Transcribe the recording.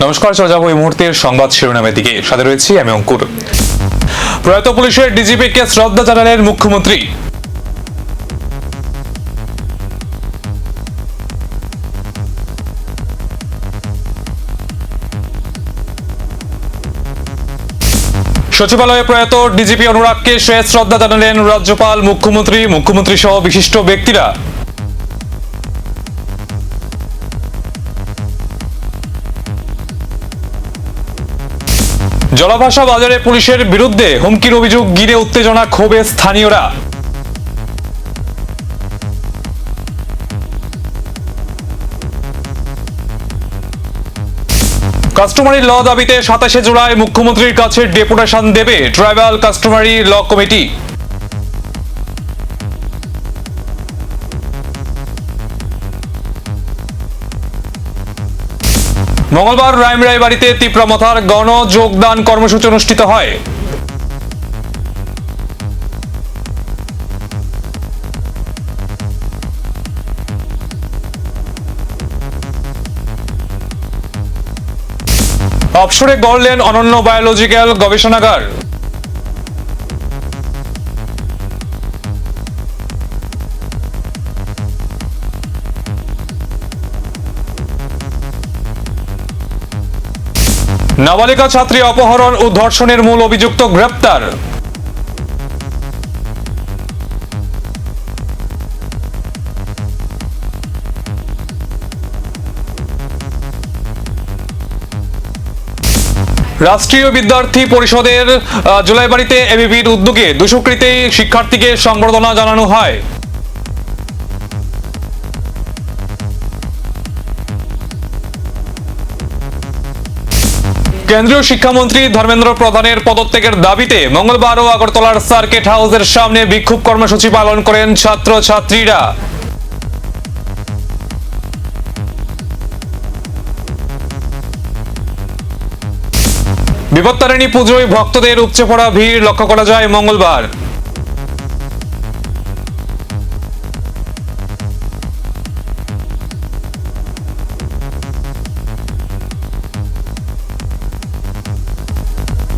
নমস্কার, চলে যাবো এই মুহূর্তের সংবাদ শিরোনামের দিকে। সাথে রয়েছি আমি অঙ্কুর। প্রয়াত পুলিশের ডিজিপিকে শ্রদ্ধা জানালেন মুখ্যমন্ত্রী। সচিবালয়ে প্রয়াত ডিজিপি অনুরাগকে শেষ শ্রদ্ধা জানালেন রাজ্যপাল, মুখ্যমন্ত্রী সহ বিশিষ্ট ব্যক্তিরা। জলাভাষা বাজারে পুলিশের বিরুদ্ধে হুমকির অভিযোগ ঘিরে উত্তেজনা, ক্ষোভে স্থানীয়রা। কাস্টমারি ল দাবিতে 27শে জুলাই মুখ্যমন্ত্রীর কাছে ডেপুটেশন দেবে ট্রাইবাল কাস্টমারি ল কমিটি। মঙ্গলবার রায়বাড়িতে তিপ্রামথার গণ যোগদান কর্মসূচি অনুষ্ঠিত হয়। অবসরে গড়লেন অনন্য বায়োলজিক্যাল গবেষণাগার। নাবালিকা ছাত্রী অপহরণ ও ধর্ষণের মূল অভিযুক্ত গ্রেপ্তার। রাষ্ট্রীয় বিদ্যার্থী পরিষদের জুলাইবাড়িতে এবিভির উদ্যোগে 200 কৃতি শিক্ষার্থীকে সংবর্ধনা জানানো হয়। কেন্দ্রীয় শিক্ষামন্ত্রী ধর্মেন্দ্র প্রধানের পদত্যাগের দাবিতে মঙ্গলবারও আগরতলার সার্কিট হাউসের সামনে বিক্ষোভ কর্মসূচি পালন করেন ছাত্রছাত্রীরা। বিপত্তারিণী পুজোয় ভক্তদের উপচে পড়া ভিড় লক্ষ্য করা যায় মঙ্গলবার।